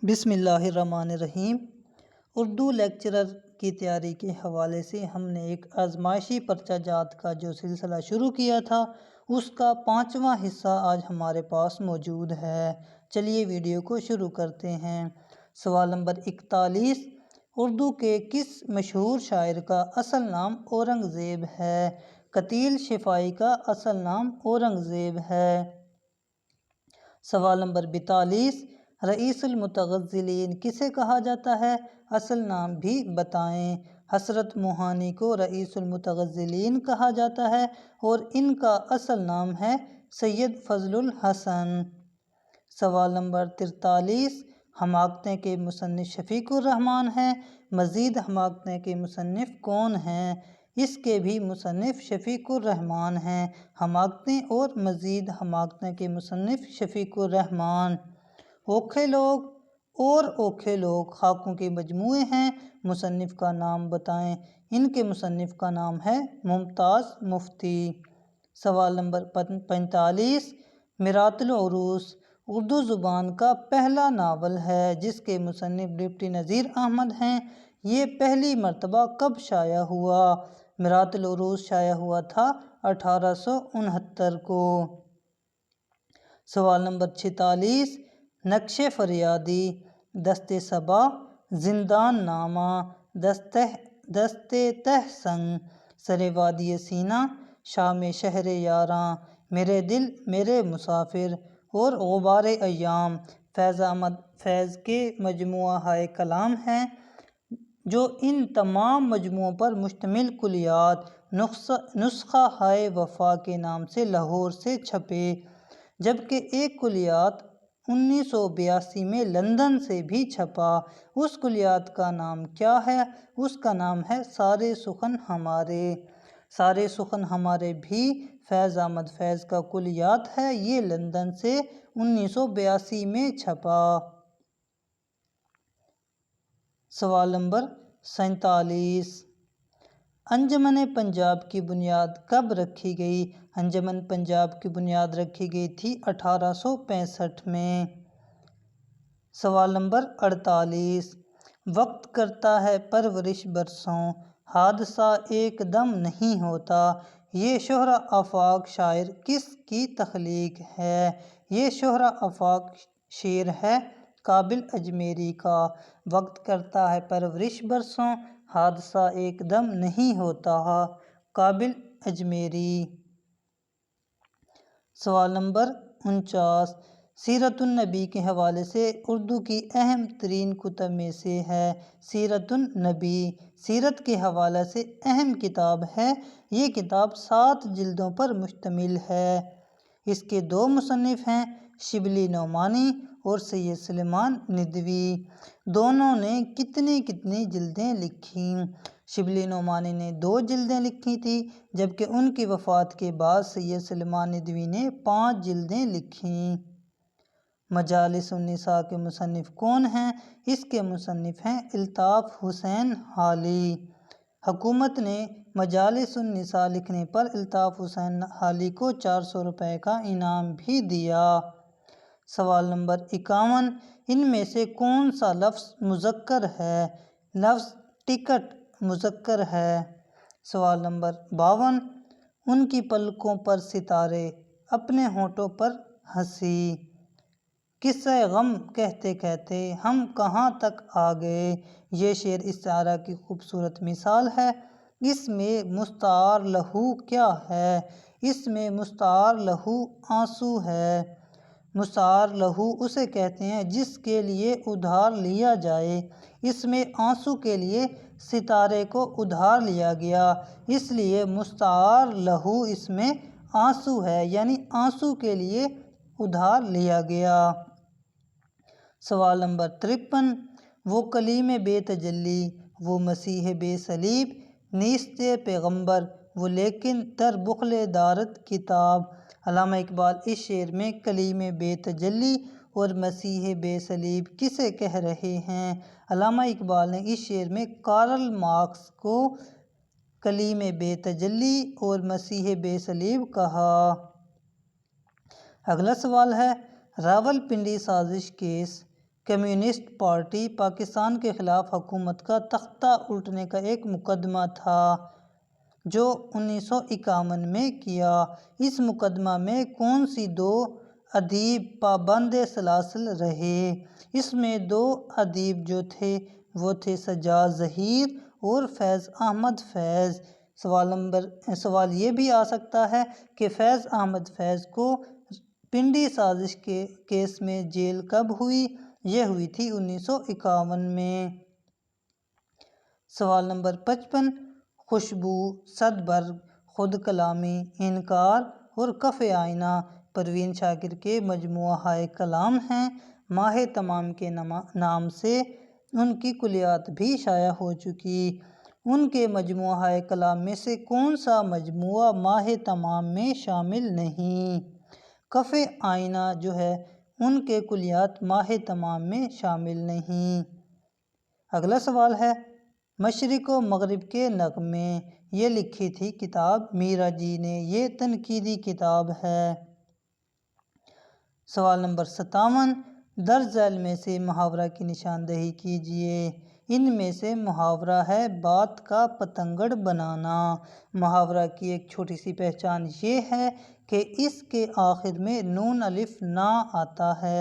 بسم اللہ الرحمن الرحیم۔ اردو لیکچرر کی تیاری کے حوالے سے ہم نے ایک آزمائشی پرچہ جات کا جو سلسلہ شروع کیا تھا اس کا 5واں حصہ آج ہمارے پاس موجود ہے۔ چلیے ویڈیو کو شروع کرتے ہیں۔ سوال نمبر 41، اردو کے کس مشہور شاعر کا اصل نام اورنگزیب ہے؟ قتیل شفاعی کا اصل نام اورنگزیب ہے۔ سوال نمبر 42، رئیس المتغزلین کسے کہا جاتا ہے؟ اصل نام بھی بتائیں۔ حضرت موہانی کو رئیس المتغزلین کہا جاتا ہے اور ان کا اصل نام ہے سید فضل الحسن۔ سوال نمبر 43، حماقتیں کے مصنف شفیق الرحمن ہیں۔ مزید حماقتیں کے مصنف کون ہیں؟ اس کے بھی مصنف شفیق الرحمن ہیں۔ حماقتیں اور مزید حماقتیں کے مصنف شفیق الرحمن۔ اوکھے لوگ اور اوکھے لوگ خاکوں کے مجموعے ہیں۔ مصنف کا نام بتائیں۔ ان کے مصنف کا نام ہے ممتاز مفتی۔ سوال نمبر 45، میرات العروس اردو زبان کا پہلا ناول ہے جس کے مصنف ڈپٹی نذیر احمد ہیں۔ یہ پہلی مرتبہ کب شائع ہوا؟ میرات العروس شائع ہوا تھا 1869 کو۔ سوال نمبر 46، نقش فریادی، دست صبا، زندان نامہ، دست تہسنگ، سر وادی سینا، شام شہر یاراں، میرے دل میرے مسافر اور غبار ایام فیض احمد فیض کے مجموعہ ہائے کلام ہیں جو ان تمام مجموعوں پر مشتمل کلیات نسخہ ہائے وفا کے نام سے لاہور سے چھپے، جبکہ ایک کلیات 1982 میں لندن سے بھی چھپا۔ اس کلیات کا نام کیا ہے؟ اس کا نام ہے سارے سخن ہمارے۔ سارے سخن ہمارے بھی فیض احمد فیض کا کلیات ہے۔ یہ لندن سے 1982 میں چھپا۔ سوال نمبر 47، انجمن پنجاب کی بنیاد کب رکھی گئی؟ انجمن پنجاب کی بنیاد رکھی گئی تھی 1865 میں۔ سوال نمبر 48، وقت کرتا ہے پرورش برسوں، حادثہ ایک دم نہیں ہوتا، یہ شہرہ آفاق شاعر کس کی تخلیق ہے؟ یہ شہرہ آفاق شعر ہے قابل اجمیری کا۔ وقت کرتا ہے پرورش برسوں، حادثہ ایک دم نہیں ہوتا، قابل اجمیری۔ سوال نمبر 49، سیرت النبی کے حوالے سے اردو کی اہم ترین کتب میں سے ہے۔ سیرت النبی سیرت کے حوالے سے اہم کتاب ہے۔ یہ کتاب 7 جلدوں پر مشتمل ہے۔ اس کے 2 مصنف ہیں، شبلی نعمانی اور سید سلیمان ندوی۔ دونوں نے کتنی جلدیں لکھیں؟ شبلی نعمانی نے 2 جلدیں لکھی تھیں، جبکہ ان کی وفات کے بعد سید سلیمان ندوی نے 5 جلدیں لکھیں۔ مجالس النساء کے مصنف کون ہیں؟ اس کے مصنف ہیں الطاف حسین حالی۔ حکومت نے مجالس النساء لکھنے پر الطاف حسین حالی کو 400 روپے کا انعام بھی دیا۔ سوال نمبر 51، ان میں سے کون سا لفظ مذکر ہے؟ لفظ ٹکٹ مذکر ہے۔ سوال نمبر 52، ان کی پلکوں پر ستارے، اپنے ہونٹوں پر ہنسی، قصہ غم کہتے کہتے ہم کہاں تک آ گئے۔ یہ شعر استعارہ کی خوبصورت مثال ہے۔ اس میں مستعار لہو کیا ہے؟ اس میں مستعار لہو آنسو ہے۔ مستعار لہو اسے کہتے ہیں جس کے لیے ادھار لیا جائے۔ اس میں آنسو کے لیے ستارے کو ادھار لیا گیا، اس لیے مستعار لہو اس میں آنسو ہے، یعنی آنسو کے لیے ادھار لیا گیا۔ سوال نمبر 53، وہ کلیم بے تجلی، وہ مسیح بے صلیب، نیست پیغمبر وہ لیکن در بخل دارت کتاب۔ علامہ اقبال اس شعر میں کلیم بے تجلی اور مسیح بے صلیب کسے کہہ رہے ہیں؟ علامہ اقبال نے اس شعر میں کارل مارکس کو کلیم بے تجلی اور مسیح بے صلیب کہا۔ اگلا سوال ہے، راولپنڈی سازش کیس کمیونسٹ پارٹی پاکستان کے خلاف حکومت کا تختہ الٹنے کا ایک مقدمہ تھا جو 1951 میں کیا۔ اس مقدمہ میں کون سی دو ادیب پابند سلاسل رہے؟ اس میں دو ادیب جو تھے وہ تھے سجاد ظہیر اور فیض احمد فیض۔ سوال یہ بھی آ سکتا ہے کہ فیض احمد فیض کو پنڈی سازش کے کیس میں جیل کب ہوئی؟ یہ ہوئی تھی 1951 میں۔ سوال نمبر 55، خوشبو، صدبرگ، خود کلامی، انکار اور کف آئینہ پروین شاکر کے مجموعہ کلام ہیں۔ ماہ تمام کے نام سے ان کی کلیات بھی شائع ہو چکی۔ ان کے مجموعہ کلام میں سے کون سا مجموعہ ماہ تمام میں شامل نہیں؟ کف آئینہ جو ہے ان کے کلیات ماہ تمام میں شامل نہیں۔ اگلا سوال ہے، مشرق و مغرب کے نغمے، یہ لکھی تھی کتاب میرا جی نے، یہ تنقیدی کتاب ہے۔ سوال نمبر 57، درج ذیل میں سے محاورہ کی نشاندہی کیجیے۔ ان میں سے محاورہ ہے بات کا پتنگڑ بنانا۔ محاورہ کی ایک چھوٹی سی پہچان یہ ہے کہ اس کے آخر میں نون الف نہ آتا ہے۔